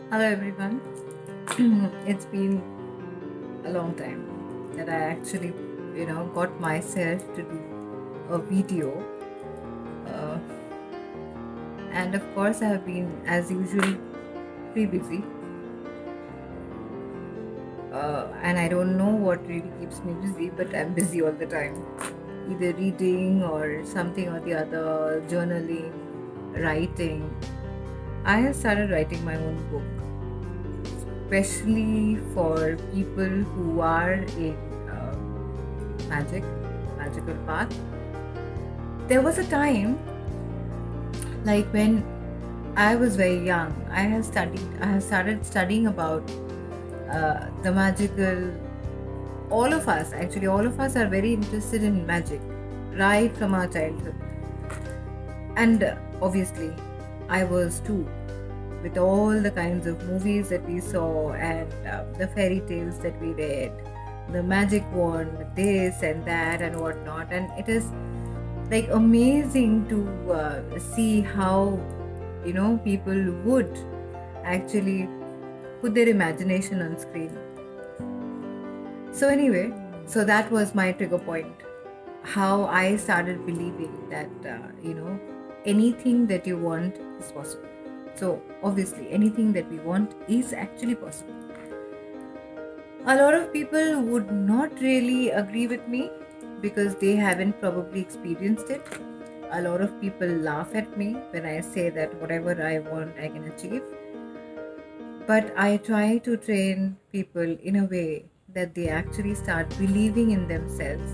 Hello everyone. It's been a long time that I actually, got myself to do a video. Uh, and of course, I have been, as usual, pretty busy. And I don't know what really keeps me busy, but I'm busy all the time. Either reading or something or the other, journaling, writing. I have started writing my own book, especially for people who are in magic, magical path. There was a time, like when I was very young, I have started studying about the magical. All of us are very interested in magic, right from our childhood. And obviously, I was too, with all the kinds of movies that we saw and the fairy tales that we read, the magic wand, this and that and whatnot. And it is like amazing to see how people would actually put their imagination on screen. So anyway, so that was my trigger point, how I started believing that anything that you want is possible. So obviously anything that we want is actually possible. A lot of people would not really agree with me because they haven't probably experienced it. A lot of people laugh at me when I say that whatever I want, I can achieve. But I try to train people in a way that they actually start believing in themselves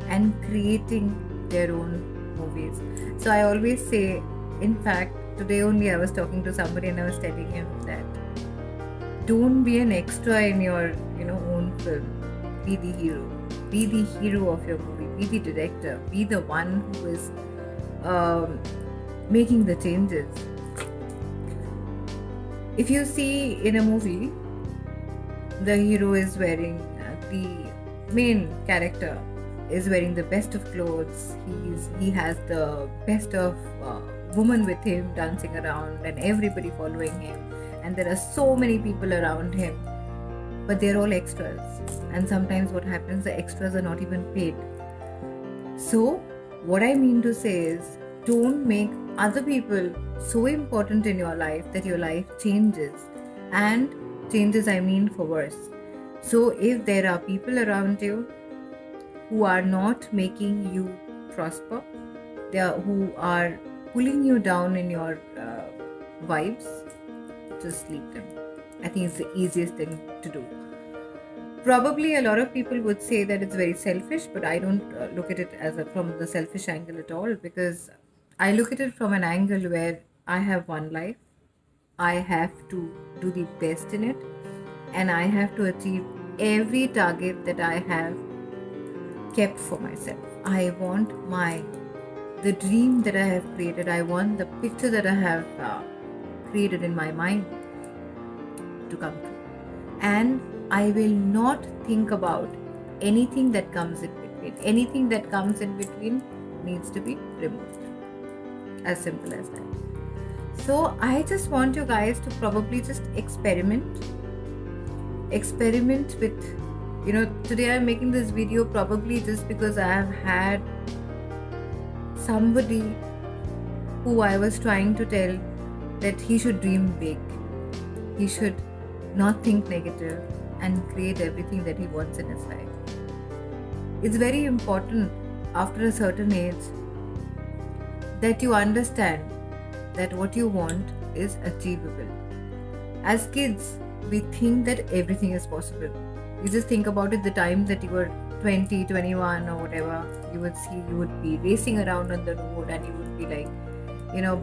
and creating their own movies. So I always say, in fact, today only I was talking to somebody and I was telling him that don't be an extra in your own film. Be the hero. Be the hero of your movie. Be the director. Be the one who is um, making the changes. If you see in a movie, the hero is wearing the main character is wearing the best of clothes. He has the best of woman with him dancing around and everybody following him, and there are so many people around him, but they're all extras. And sometimes what happens, the extras are not even paid. So what I mean to say is, don't make other people so important in your life that your life changes, and changes, I mean, for worse. So if there are people around you who are not making you prosper, who are pulling you down in your vibes, just leave them. I think it's the easiest thing to do. Probably a lot of people would say that it's very selfish, but I don't look at it as from the selfish angle at all, because I look at it from an angle where I have one life. I have to do the best in it, and I have to achieve every target that I have kept for myself. I want the dream that I have created. I want the picture that I have created in my mind to come true. And I will not think about anything that comes in between. Anything that comes in between needs to be removed. As simple as that. So I just want you guys to probably just experiment with, today I'm making this video probably just because I have had somebody who I was trying to tell that he should dream big. He should not think negative and create everything that he wants in his life. It's very important after a certain age that you understand that what you want is achievable. As kids, we think that everything is possible. You just think about it, the time that you were 20, 21 or whatever, you would be racing around on the road and you would be like,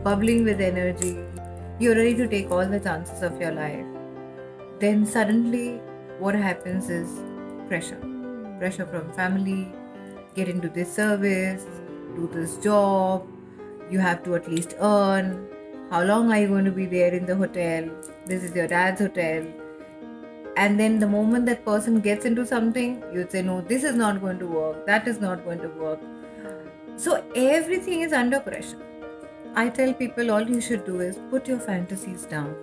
bubbling with energy. You're ready to take all the chances of your life. Then suddenly what happens is pressure. Pressure from family, get into this service, do this job, you have to at least earn. How long are you going to be there in the hotel? This is your dad's hotel. And then the moment that person gets into something, you'd say, no, this is not going to work, that is not going to work. So everything is under pressure. I tell people all you should do is put your fantasies down.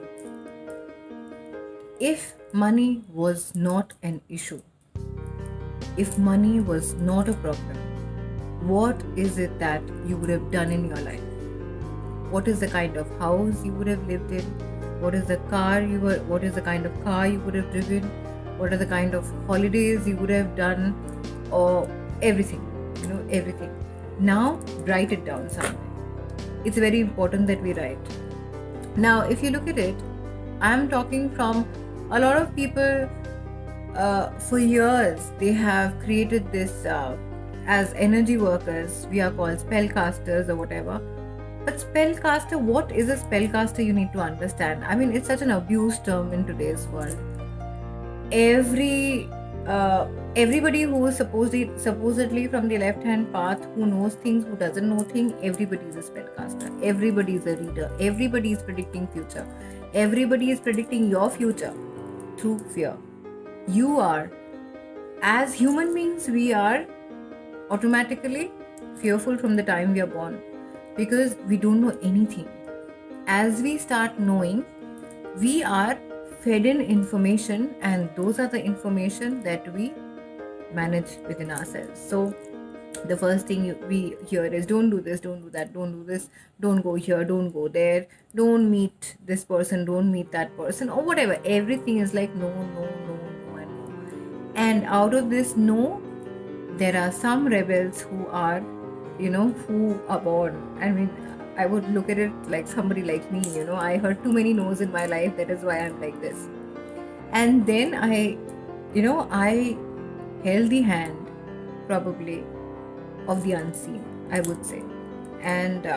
If money was not an issue, if money was not a problem, what is it that you would have done in your life? What is the kind of house you would have lived in? What is the kind of car you would have driven? What are the kind of holidays you would have done? Or everything, everything. Now write it down somewhere. It's very important that we write. Now, if you look at it, I'm talking from a lot of people. For years, they have created this as energy workers. We are called spellcasters or whatever. But spellcaster, what is a spellcaster? You need to understand. I mean, it's such an abused term in today's world. Everybody who is supposedly from the left hand path, who knows things, who doesn't know things, everybody is a spellcaster. Everybody is a reader. Everybody is predicting future. Everybody is predicting your future through fear. You are, as human beings, we are automatically fearful from the time we are born, because we don't know anything. As we start knowing, we are fed in information, and those are the information that we manage within ourselves. So the first thing we hear is, don't do this, don't do that, don't do this, don't go here, don't go there, don't meet this person, don't meet that person, or whatever. Everything is like no, no, no, no, and no. And out of this no, there are some rebels who are, who are born. I mean, I would look at it like somebody like me, I heard too many no's in my life. That is why I'm like this. And then I held the hand, probably, of the unseen, I would say. And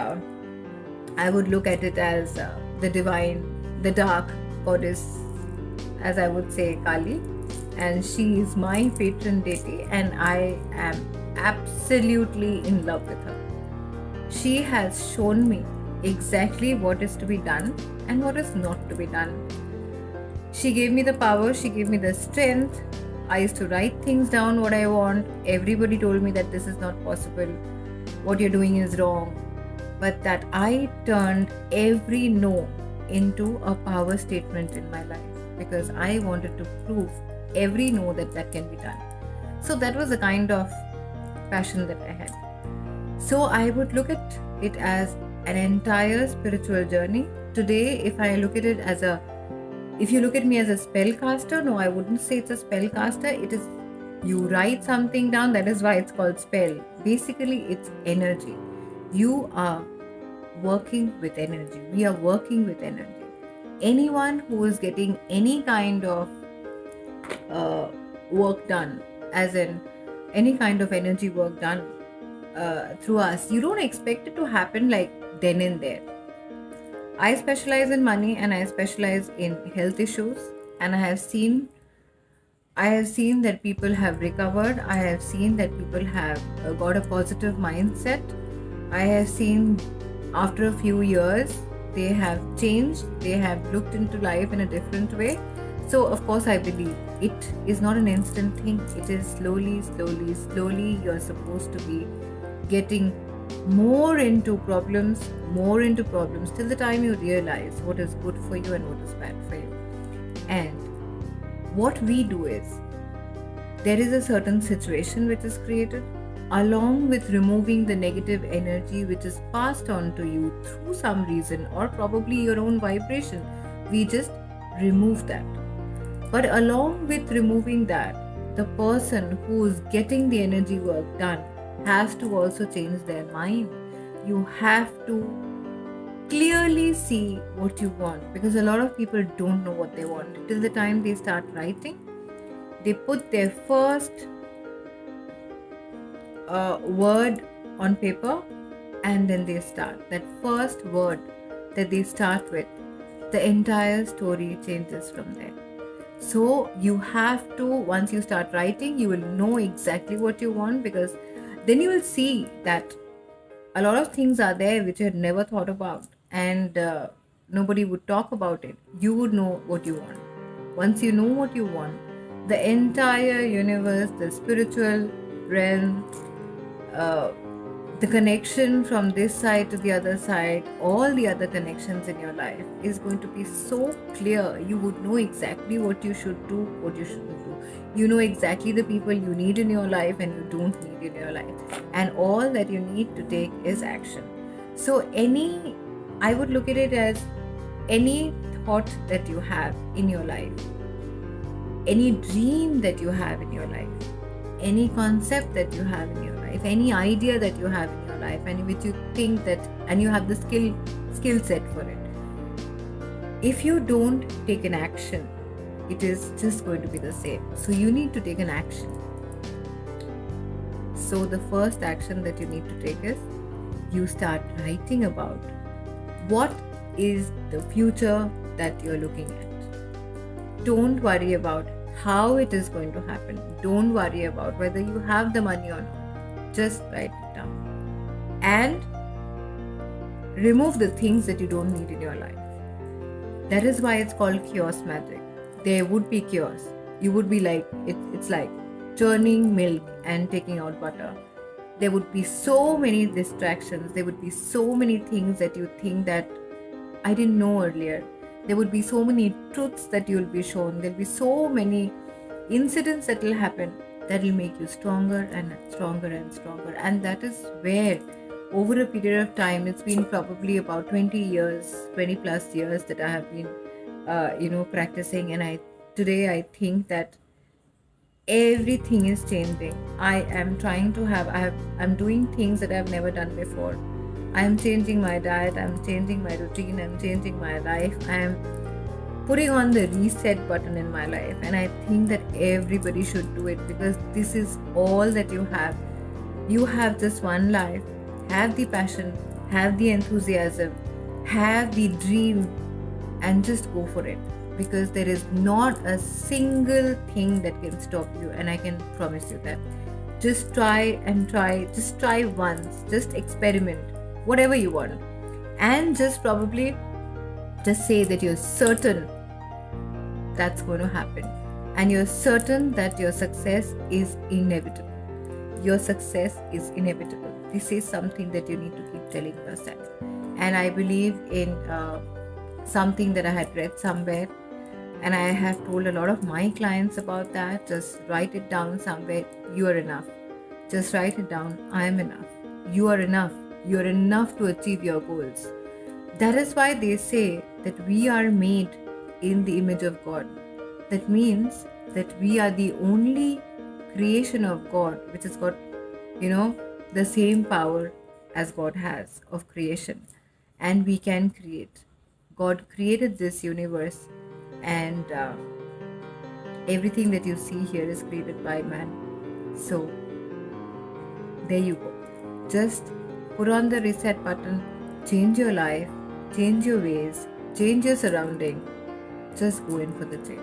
I would look at it as the divine, the dark goddess, as I would say, Kali. And she is my patron deity, and I am absolutely in love with her. She has shown me exactly what is to be done and what is not to be done. She gave me the power, she gave me the strength. I used to write things down, what I want. Everybody told me that this is not possible, what you're doing is wrong. But that I turned every no into a power statement in my life, because I wanted to prove every no that can be done. So that was the kind of passion that I had. So I would look at it as an entire spiritual journey. Today, if you look at me as a spellcaster, no, I wouldn't say it's a spellcaster. It is, you write something down, that is why it's called spell. Basically, it's energy. You are working with energy. We are working with energy. Anyone who is getting any kind of work done, as in any kind of energy work done through us, you don't expect it to happen like then and there. I specialize in money, and I specialize in health issues, and I have seen that people have recovered. I have seen that people have got a positive mindset. I have seen after a few years they have changed, they have looked into life in a different way. So of course I believe it is not an instant thing. It is slowly you're supposed to be getting more into problems till the time you realize what is good for you and what is bad for you. And what we do is, there is a certain situation which is created, along with removing the negative energy which is passed on to you through some reason, or probably your own vibration. We just remove that. But along with removing that, the person who is getting the energy work done has to also change their mind. You have to clearly see what you want, because a lot of people don't know what they want till the time they start writing. They put their first word on paper, and then they start. That first word that they start with, the entire story changes from there. So you have to, once you start writing, you will know exactly what you want, because then you will see that a lot of things are there which you had never thought about, and nobody would talk about it. You would know what you want. Once you know what you want, the entire universe, the spiritual realm, the connection from this side to the other side, all the other connections in your life is going to be so clear. You would know exactly what you should do, what you shouldn't do. You know exactly the people you need in your life and you don't need in your life. And all that you need to take is action. So, I would look at it as any thought that you have in your life, any dream that you have in your life, any concept that you have in your life, any idea that you have in your life, and which you think that, and you have the skill set for it. If you don't take an action, it is just going to be the same. So you need to take an action. So the first action that you need to take is you start writing about what is the future that you're looking at. Don't worry about how it is going to happen. Don't worry about whether you have the money or not. Just write it down. And remove the things that you don't need in your life. That is why it's called chaos magic. There would be chaos. You would be like, it's like churning milk and taking out butter. There would be so many distractions. There would be so many things that you think that I didn't know earlier. There would be so many truths that you'll be shown. There'll be so many incidents that will happen that will make you stronger and stronger and stronger. And that is where, over a period of time, it's been probably about 20 years, 20 plus years that I have been, practicing. And today I think that everything is changing. I'm doing things that I've never done before. I'm changing my diet, I'm changing my routine, I'm changing my life, I'm putting on the reset button in my life. And I think that everybody should do it, because this is all that you have. You have just one life. Have the passion, have the enthusiasm, have the dream, and just go for it. Because there is not a single thing that can stop you, and I can promise you that. Just try and try, just try once, just experiment, whatever you want, and just probably just say that you're certain that's going to happen, and you're certain that your success is inevitable. Your success is inevitable. This is something that you need to keep telling yourself. And I believe in something that I had read somewhere, and I have told a lot of my clients about that. Just write it down somewhere. You are enough. Just write it down. I am enough. You are enough. You are enough to achieve your goals. That is why they say that we are made in the image of God. That means that we are the only creation of God which has got, the same power as God has of creation. And we can create. God created this universe, and everything that you see here is created by man. So there you go. Just put on the reset button, change your life, change your ways, change your surrounding. Just go in for the change.